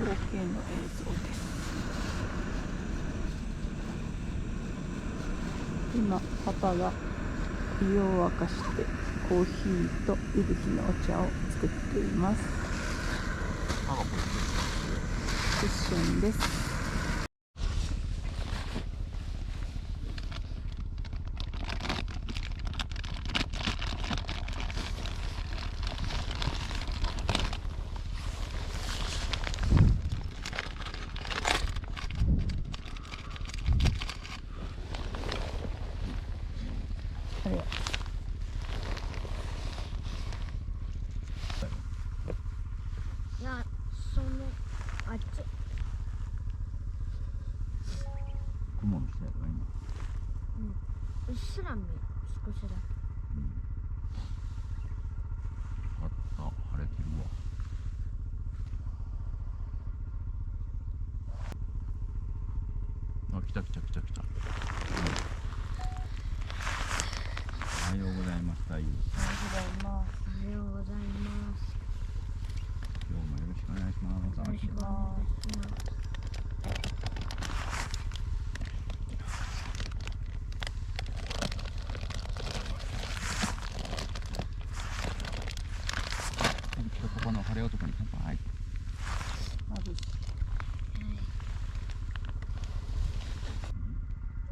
光景の映像です。今パパがお湯を沸かしてコーヒーといぶきのお茶を作っています。クッションです。いや、あっち雲の下やろ今。うっすら見える、少しだけ。あった晴れてるわ。あ、来た。おはようございます。太陽。おはようございます。おはようございます。今日もよろしくお願いします。よろしくお願いします。ここの晴れ男に乾杯。まぶしい。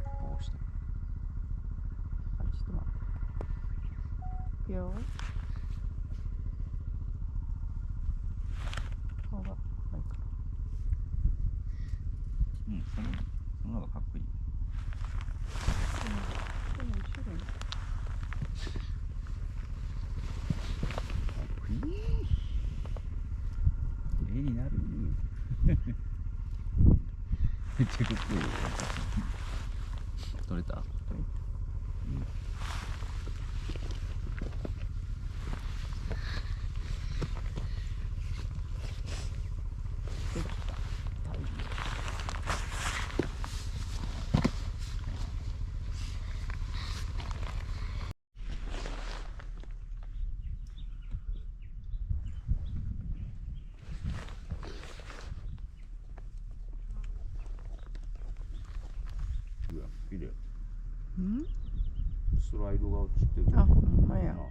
こうした。あ、ちょっと待って。いくよ。顔がないから。その方がかっこいい。でも後ろに。絵になる。めっちゃかっこいい。撮れた？綺麗。スライドが落ちてる。あ、ほんまや。よ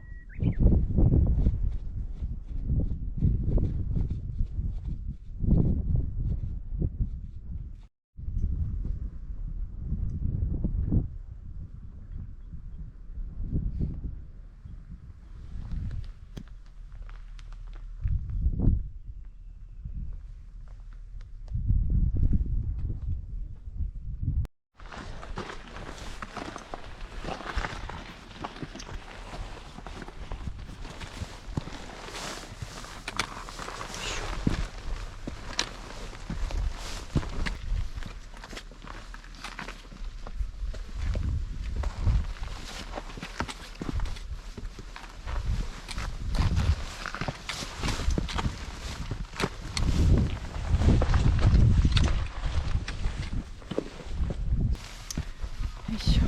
いしょ。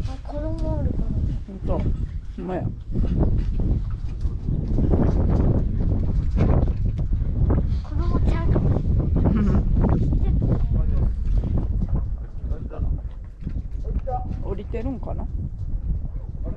あ、子供おるかな。ほんと。ほんまや。子供ちゃうかも。降りてるんかな。こん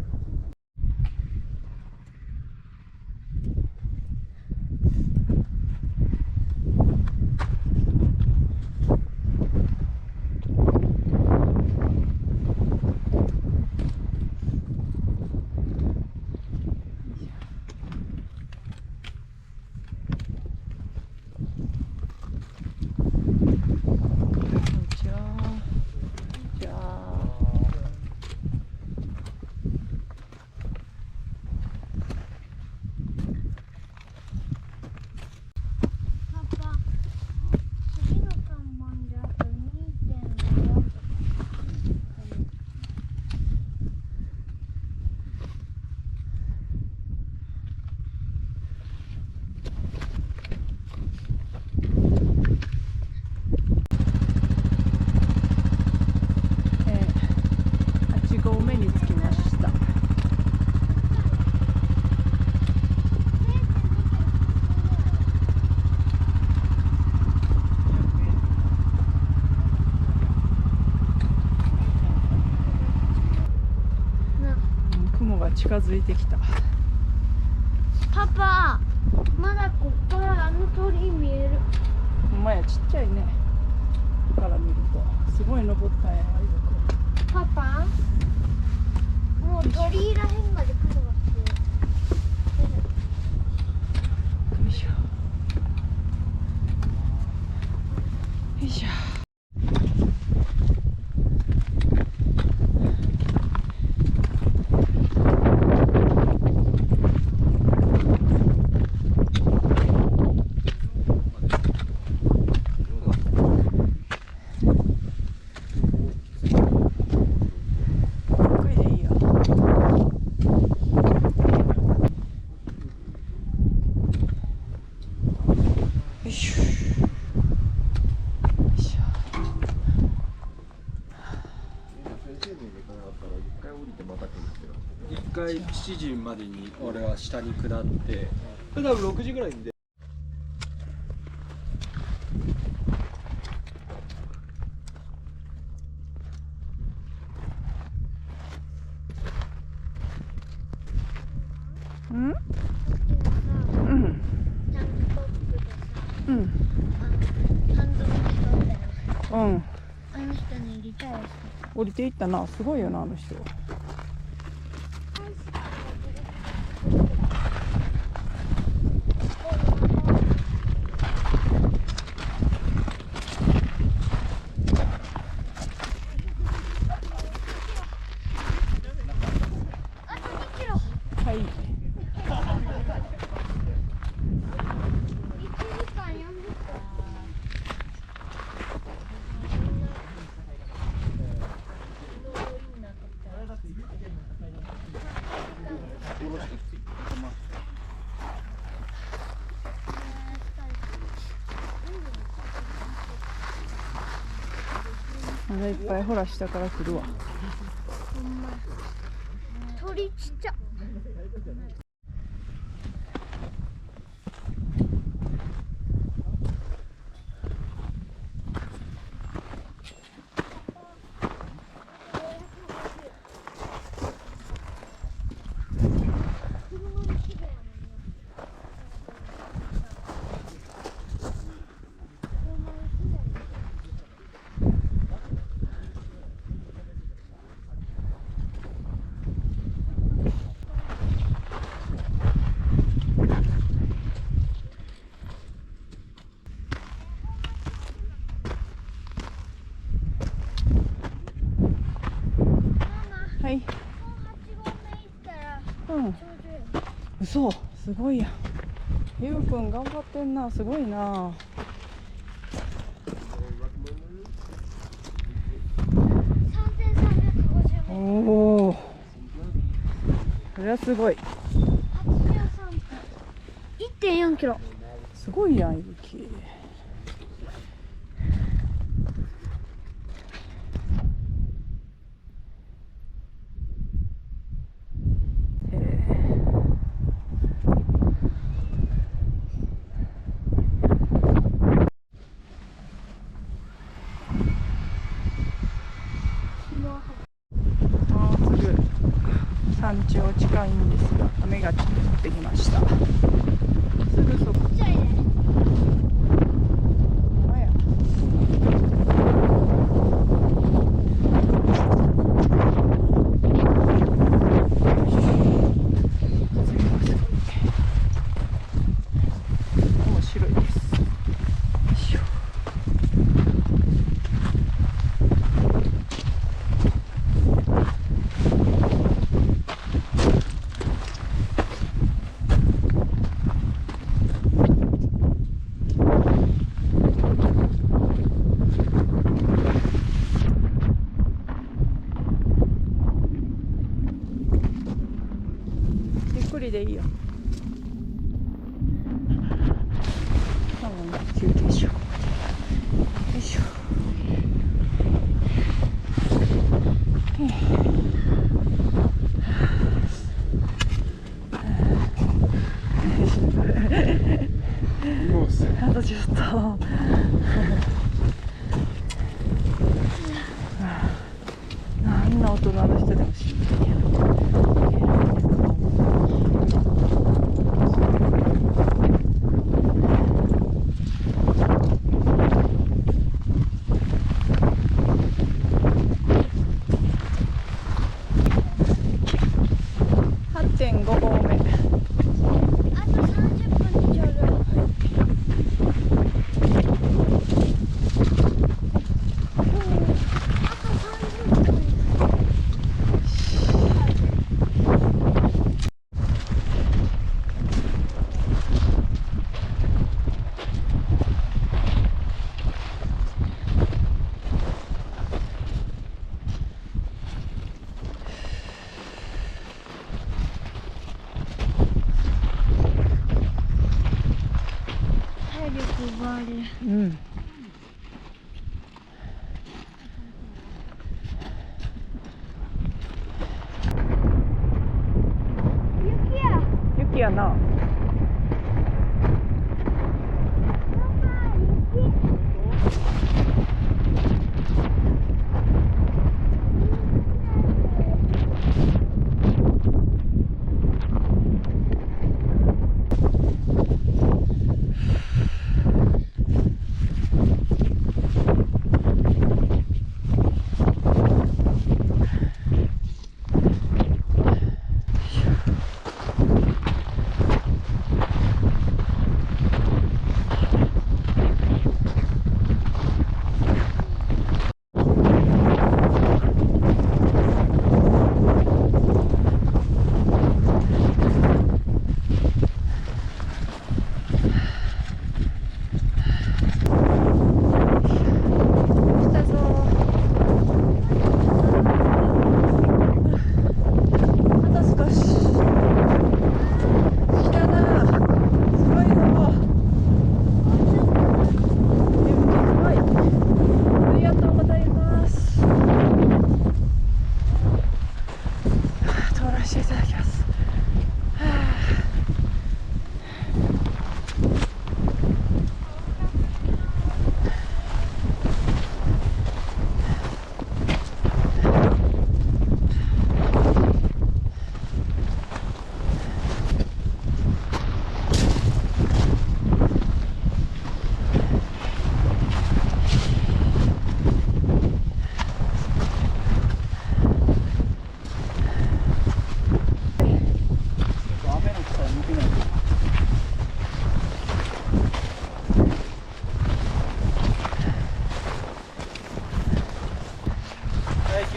にちは。近づいてきた。パパ、まだこっからあの鳥居見える。ほんまや、ちっちゃいね。ここから見るとすごい登ったんや。パパ、もう鳥居らへんまで来るわけ。よいしょよいしょ。1回7時までに俺は下に下って多分6時ぐらいに出うんうんタンクトップでさ、うんハンドルで撮ったよ。うんあの人にリタイアして。降りていったな。すごいよな、あの人。あと2キロ。はい。 1時間40分。まだいっぱいほら下から来るわ。ほんま。鳥ちっちゃ。はい。8合目行ったらうん。ちょうどよ。嘘、すごいやん。ゆうくん頑張ってんな。すごいな。3350おメお。それはすごい。ートル。83分。1.4キロ。すごいやん、ゆき。もうすぐ山頂近いんですが、雨がちょっと降ってきました。すぐそこ。ちっちゃいね。ほんまや。風がすごい。面白いです。よいしょ。ゆっくりでいいよ。休憩しよう。よいしょ。あとちょっと。あんな大人の人でもしんどいや。雪やな。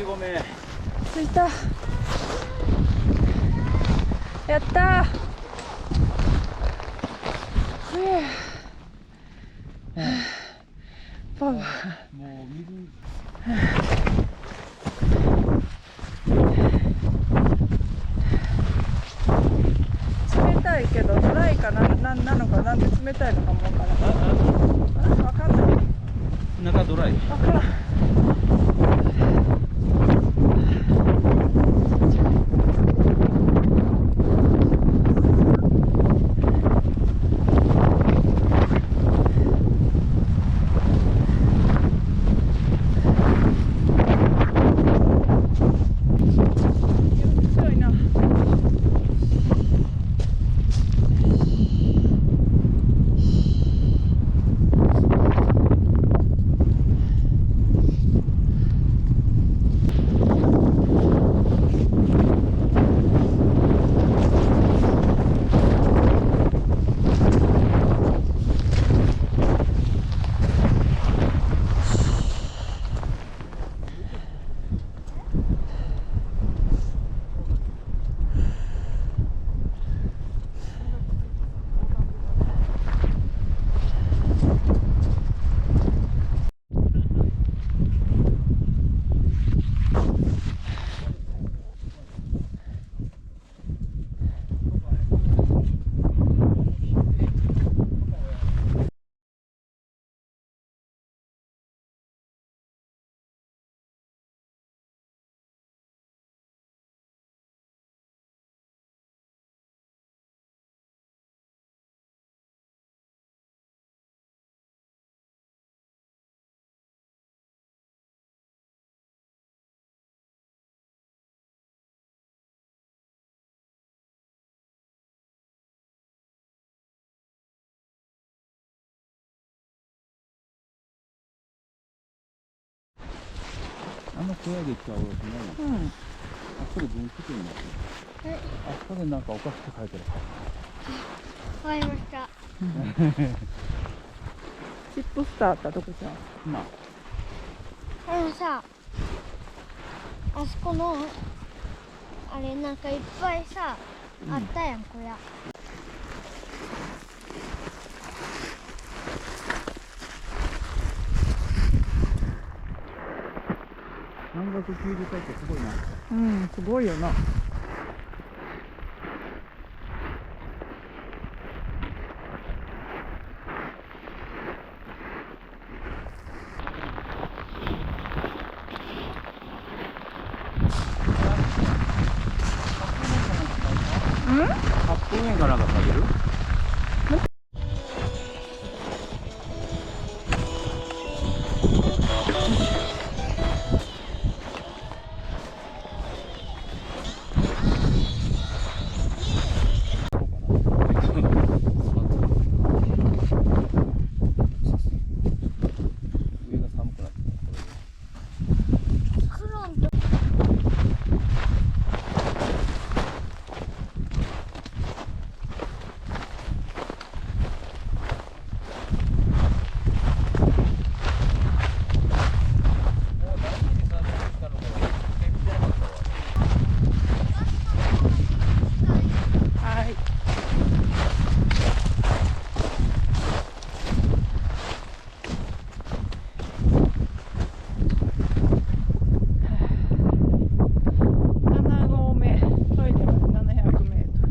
ごめん。着いた。やったー。パワー。もう水。冷たいけどドライかなのかなんで冷たいのかもわからん。わかんない。中ドライ。わからん。強いな。あの小屋で来たおろしないの。うん。あそこで分岐点になってる。あそこでなんかおかしく書いてる。わかりました。チップスターってどこじゃん。まあ。あのさ、あそこのあれなんかいっぱいさ、あったやん小屋。390回ってすごいな。うん、すごいよな。うん？そうめんかなんか食べる？上が寒くなってクロンとはい。7合目トイレまで700メートル。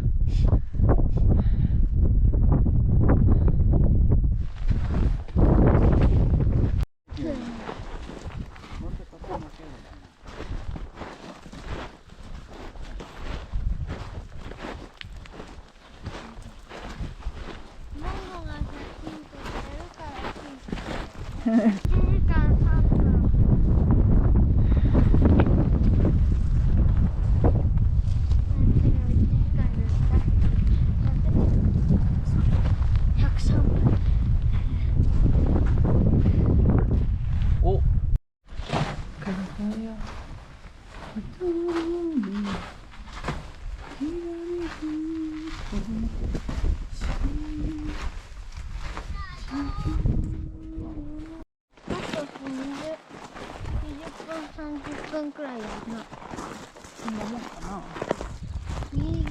ママが写真撮ってるから1時間3分。103分。お、あと20分30分くらいやな。そんなもんかな。ギリギリ